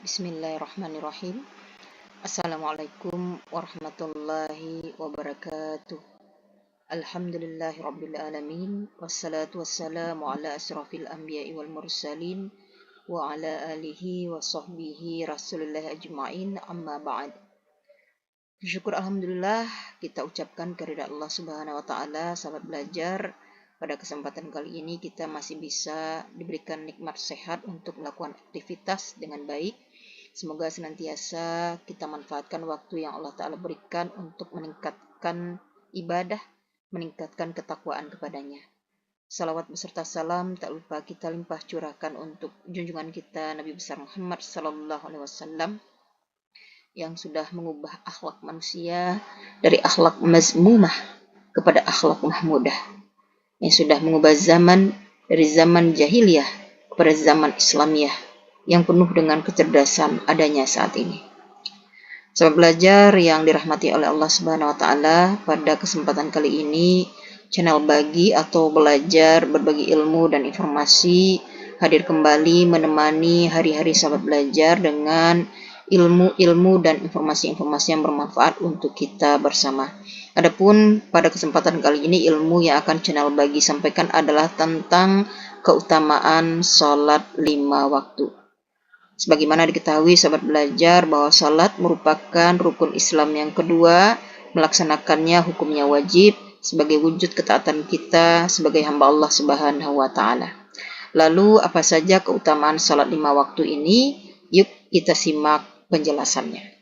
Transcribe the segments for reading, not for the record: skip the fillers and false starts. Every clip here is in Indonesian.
Bismillahirrahmanirrahim. Assalamualaikum warahmatullahi wabarakatuh. Alhamdulillahi alamin. Wassalatu wassalamu ala asrafil anbiya'i wal mursalin wa ala alihi wa sahbihi rasulillah ajma'in, amma ba'd. Syukur alhamdulillah kita ucapkan kehadirat Allah Subhanahu wa taala. Sahabat belajar, pada kesempatan kali ini kita masih bisa diberikan nikmat sehat untuk melakukan aktivitas dengan baik. Semoga senantiasa kita manfaatkan waktu yang Allah Ta'ala berikan untuk meningkatkan ibadah, meningkatkan ketakwaan kepadanya. Salawat beserta salam tak lupa kita limpah curahkan untuk junjungan kita Nabi besar Muhammad Sallallahu Alaihi Wasallam yang sudah mengubah akhlak manusia dari akhlak mazmumah kepada akhlak mahmudah, yang sudah mengubah zaman dari zaman jahiliyah kepada zaman Islamiyah yang penuh dengan kecerdasan adanya saat ini. Sahabat belajar yang dirahmati oleh Allah Subhanahu wa taala, pada kesempatan kali ini channel Bagi atau Belajar Berbagi Ilmu dan Informasi hadir kembali menemani hari-hari sahabat belajar dengan ilmu-ilmu dan informasi-informasi yang bermanfaat untuk kita bersama. Adapun pada kesempatan kali ini ilmu yang akan channel Bagi sampaikan adalah tentang keutamaan salat 5 waktu. Sebagaimana diketahui sahabat belajar bahwa salat merupakan rukun Islam yang kedua, melaksanakannya hukumnya wajib sebagai wujud ketaatan kita sebagai hamba Allah Subhanahu wa taala. Lalu apa saja keutamaan salat 5 waktu ini? Yuk kita simak penjelasannya.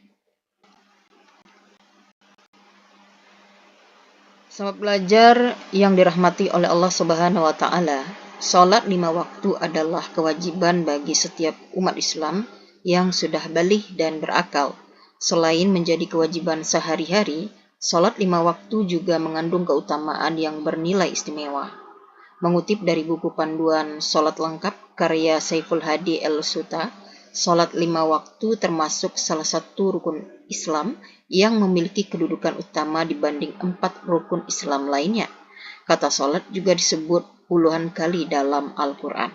Sahabat belajar yang dirahmati oleh Allah Subhanahu wa taala, salat 5 waktu adalah kewajiban bagi setiap umat Islam yang sudah baligh dan berakal. Selain menjadi kewajiban sehari-hari, salat 5 waktu juga mengandung keutamaan yang bernilai istimewa. Mengutip dari buku panduan salat lengkap karya Saiful Hadi El-Suta, salat 5 waktu termasuk salah satu rukun Islam yang memiliki kedudukan utama dibanding 4 rukun Islam lainnya. Kata salat juga disebut puluhan kali dalam Al-Quran.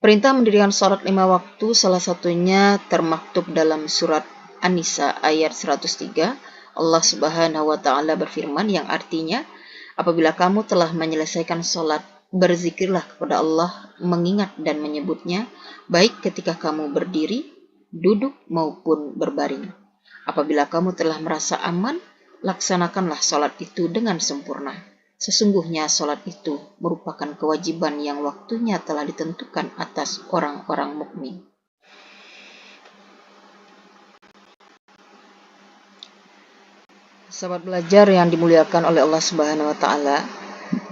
Perintah mendirikan salat 5 waktu salah satunya termaktub dalam surat An-Nisa ayat 103. Allah Subhanahu wa taala berfirman yang artinya, apabila kamu telah menyelesaikan salat, berzikirlah kepada Allah, mengingat dan menyebutnya, baik ketika kamu berdiri, duduk maupun berbaring. Apabila kamu telah merasa aman, laksanakanlah salat itu dengan sempurna. Sesungguhnya salat itu merupakan kewajiban yang waktunya telah ditentukan atas orang-orang mukmin. Sahabat belajar yang dimuliakan oleh Allah Subhanahu wa taala,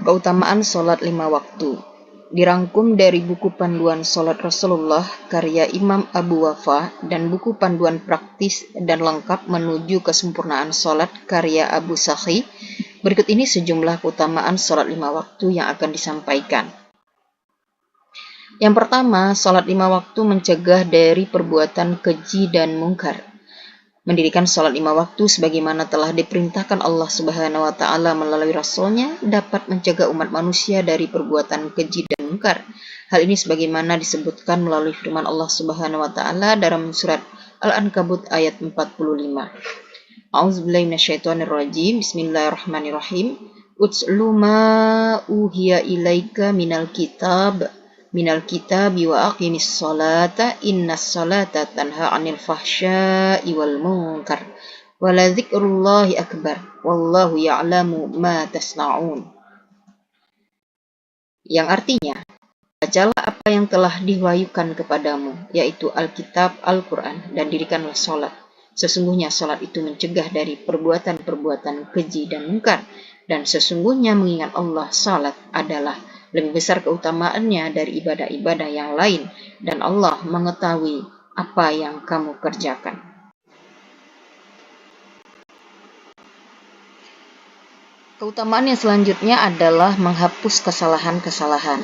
keutamaan salat 5 waktu dirangkum dari buku panduan salat Rasulullah karya Imam Abu Wafa dan buku panduan praktis dan lengkap menuju kesempurnaan salat karya Abu Sakhi. Berikut ini sejumlah keutamaan salat 5 waktu yang akan disampaikan. Yang pertama, salat 5 waktu mencegah dari perbuatan keji dan mungkar. Mendirikan salat 5 waktu sebagaimana telah diperintahkan Allah Subhanahu wa taala melalui Rasulnya dapat mencegah umat manusia dari perbuatan keji dan mungkar. Hal ini sebagaimana disebutkan melalui firman Allah Subhanahu wa taala dalam surat Al-Ankabut ayat 45. A'udzubillahi minasyaitonirrajim. Bismillahirrahmanirrahim. Utslu ma uhiya ilaika minal kitabi wa aqimis salata innas salata tanha 'anil fahsya'i wal munkar wa la dzikrullahi akbar wallahu ya'lamu ma tasna'un. Yang artinya, bacalah apa yang telah diwahyukan kepadamu, yaitu Alkitab, Al-Quran, dan dirikanlah salat. Sesungguhnya salat itu mencegah dari perbuatan-perbuatan keji dan mungkar, dan sesungguhnya mengingat Allah, salat adalah lebih besar keutamaannya dari ibadah-ibadah yang lain, dan Allah mengetahui apa yang kamu kerjakan. Keutamaan yang selanjutnya adalah menghapus kesalahan-kesalahan.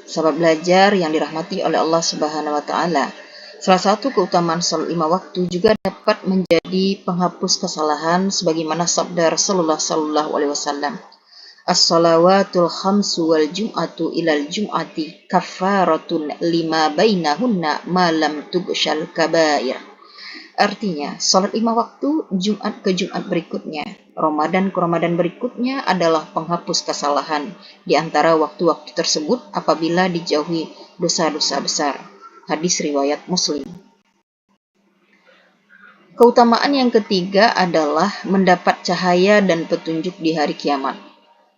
Sahabat belajar yang dirahmati oleh Allah Subhanahu wa taala, salah satu keutamaan salat 5 waktu juga dapat menjadi penghapus kesalahan sebagaimana sabda Rasulullah sallallahu alaihi wasallam, As-salawatul khamsu wal jum'atu ilal jum'ati kafaratun lima bainahunna malam tugsyal kabair. Artinya, sholat 5 waktu Jumat ke Jumat berikutnya, Ramadan ke Ramadan berikutnya adalah penghapus kesalahan di antara waktu-waktu tersebut apabila dijauhi dosa-dosa besar. Hadis riwayat Muslim. Keutamaan yang ketiga adalah mendapat cahaya dan petunjuk di hari kiamat.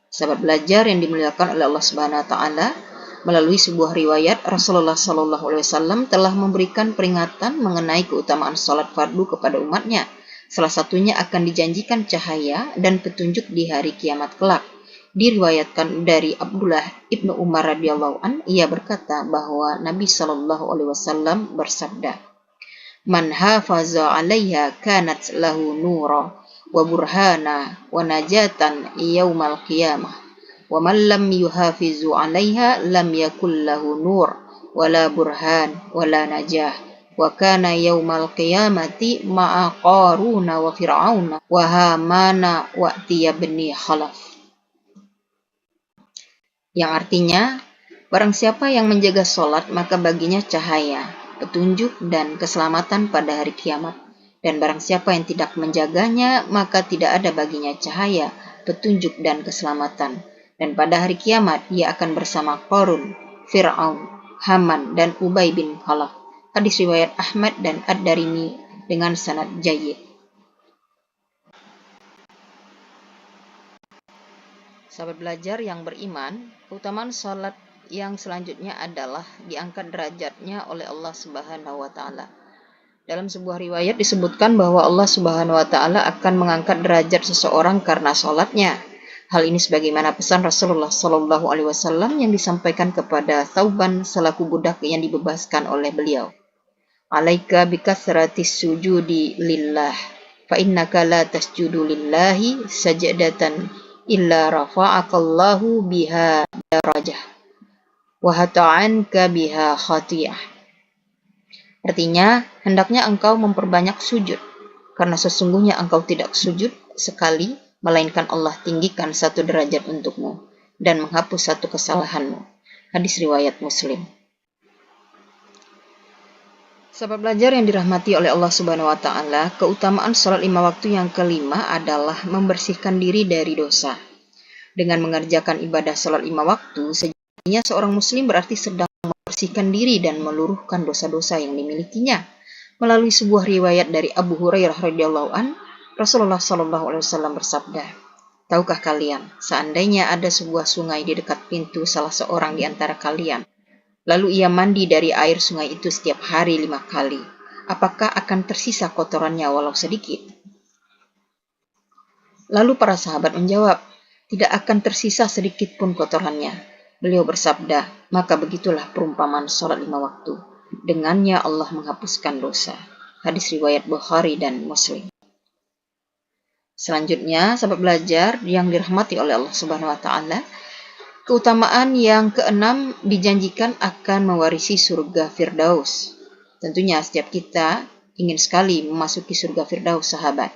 Sahabat belajar yang dimuliakan oleh Allah Subhanahu wa taala, melalui sebuah riwayat Rasulullah Shallallahu alaihi wasallam telah memberikan peringatan mengenai keutamaan salat fardu kepada umatnya. Salah satunya akan dijanjikan cahaya dan petunjuk di hari kiamat kelak. Diriwayatkan dari Abdullah ibnu Umar radhiyallahu an, ia berkata bahwa Nabi Shallallahu alaihi wasallam bersabda, "Man hafaza 'alaiha kanat lahu nura wa burhana wa najatan yaumal qiyamah. Wa man lam yuhafizu 'alaiha lam yakul lahu nur wala burhan wala najah. Wa kana yaumal qiyamati ma'a qaruna wa fir'auna wa hamana wa tiyabni khalaf." Yang artinya, barang siapa yang menjaga sholat maka baginya cahaya, petunjuk dan keselamatan pada hari kiamat. Dan barang siapa yang tidak menjaganya, maka tidak ada baginya cahaya, petunjuk dan keselamatan. Dan pada hari kiamat, ia akan bersama Qarun, Fir'aun, Haman, dan Ubay bin Khalaf. Hadis riwayat Ahmad dan Ad-Darimi dengan sanad jayyid. Sahabat belajar yang beriman, keutamaan salat yang selanjutnya adalah diangkat derajatnya oleh Allah Subhanahu wa taala. Dalam sebuah riwayat disebutkan bahwa Allah Subhanahu wa taala akan mengangkat derajat seseorang karena salatnya. Hal ini sebagaimana pesan Rasulullah Shallallahu alaihi wasallam yang disampaikan kepada Thauban selaku budak yang dibebaskan oleh beliau. "Alaika bikasratis sujudi lillah, fa innaka la tasjudu lillahi sajadatan illa rafa'akallahu biha darajah wa hata'anka biha khatiyah." Artinya, hendaknya engkau memperbanyak sujud, karena sesungguhnya engkau tidak sujud sekali, melainkan Allah tinggikan satu derajat untukmu dan menghapus satu kesalahanmu. Hadis riwayat Muslim. Sahabat belajar yang dirahmati oleh Allah Subhanahu wa taala, keutamaan salat 5 waktu yang kelima adalah membersihkan diri dari dosa. Dengan mengerjakan ibadah salat 5 waktu, sejatinya seorang muslim berarti sedang membersihkan diri dan meluruhkan dosa-dosa yang dimilikinya. Melalui sebuah riwayat dari Abu Hurairah radhiyallahu an, Rasulullah Shallallahu alaihi wasallam bersabda, "Tahukah kalian, seandainya ada sebuah sungai di dekat pintu salah seorang di antara kalian, lalu ia mandi dari air sungai itu setiap hari 5 kali, apakah akan tersisa kotorannya walau sedikit?" Lalu para sahabat menjawab, "Tidak akan tersisa sedikit pun kotorannya." Beliau bersabda, "Maka begitulah perumpamaan sholat 5 waktu. Dengannya Allah menghapuskan dosa." Hadis riwayat Bukhari dan Muslim. Selanjutnya, sahabat belajar yang dirahmati oleh Allah Subhanahu wa taala, keutamaan yang keenam dijanjikan akan mewarisi surga Firdaus. Tentunya setiap kita ingin sekali memasuki surga Firdaus, sahabat.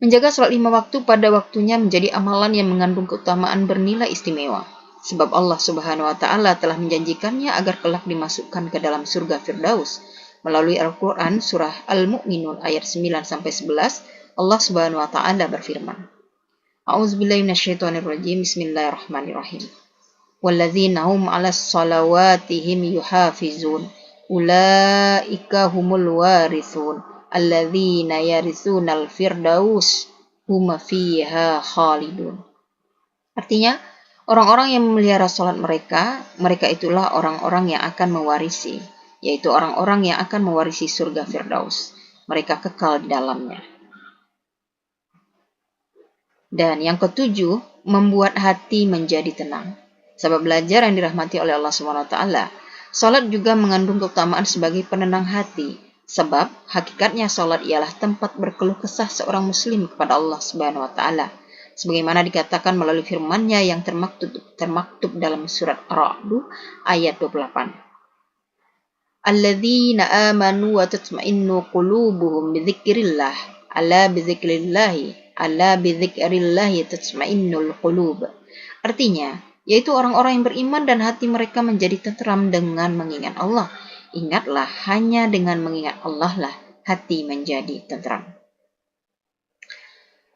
Menjaga sholat 5 waktu pada waktunya menjadi amalan yang mengandung keutamaan bernilai istimewa. Sebab Allah Subhanahu wa taala telah menjanjikannya agar kelak dimasukkan ke dalam surga Firdaus. Melalui Al-Qur'an surah Al-Mu'minun ayat 9 sampai 11, Allah Subhanahu wa taala berfirman, "A'udzubillahi minasyaitonirrajim. Bismillahirrahmanirrahim. Walladzina hum 'alas salawatihim yuhafizun. Ulaika humul warithun. Alladzina yaritsunal firdaus hum fiha khalidun." Artinya, orang-orang yang memelihara sholat mereka itulah orang-orang yang akan mewarisi, yaitu orang-orang yang akan mewarisi surga Firdaus. Mereka kekal di dalamnya. Dan yang ketujuh, membuat hati menjadi tenang. Sahabat belajar yang dirahmati oleh Allah Subhanahu wa taala, sholat juga mengandung keutamaan sebagai penenang hati. Sebab hakikatnya sholat ialah tempat berkeluh kesah seorang muslim kepada Allah Subhanahu wa taala. Sebagaimana dikatakan melalui firman-Nya yang termaktub dalam surat Ar-Ra'd ayat 28. Alladzina amanu wa tatma'innu qulubuhum bidzikrillah, ala bidzikrillah Ala bidzikrillahi tatma'innul qulub. Artinya, yaitu orang-orang yang beriman dan hati mereka menjadi tenteram dengan mengingat Allah. Ingatlah, hanya dengan mengingat Allah lah hati menjadi tenteram.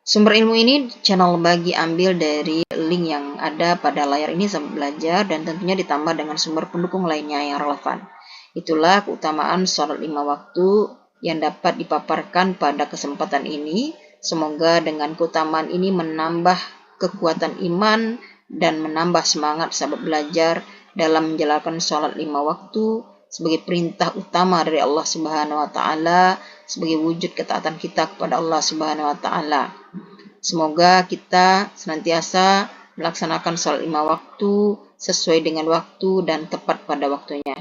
Sumber ilmu ini channel bagi ambil dari link yang ada pada layar ini sambil belajar, dan tentunya ditambah dengan sumber pendukung lainnya yang relevan. Itulah keutamaan sholat 5 waktu yang dapat dipaparkan pada kesempatan ini. Semoga dengan keutamaan ini menambah kekuatan iman dan menambah semangat sahabat belajar dalam menjalankan sholat 5 waktu sebagai perintah utama dari Allah Subhanahu wa Ta'ala, sebagai wujud ketaatan kita kepada Allah Subhanahu wa Ta'ala. Semoga kita senantiasa melaksanakan sholat 5 waktu sesuai dengan waktu dan tepat pada waktunya.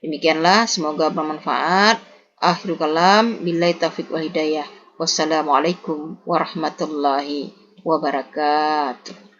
Demikianlah, semoga bermanfaat. Akhirul kalam, billahi taufiq wal hidayah. Wassalamualaikum warahmatullahi wabarakatuh.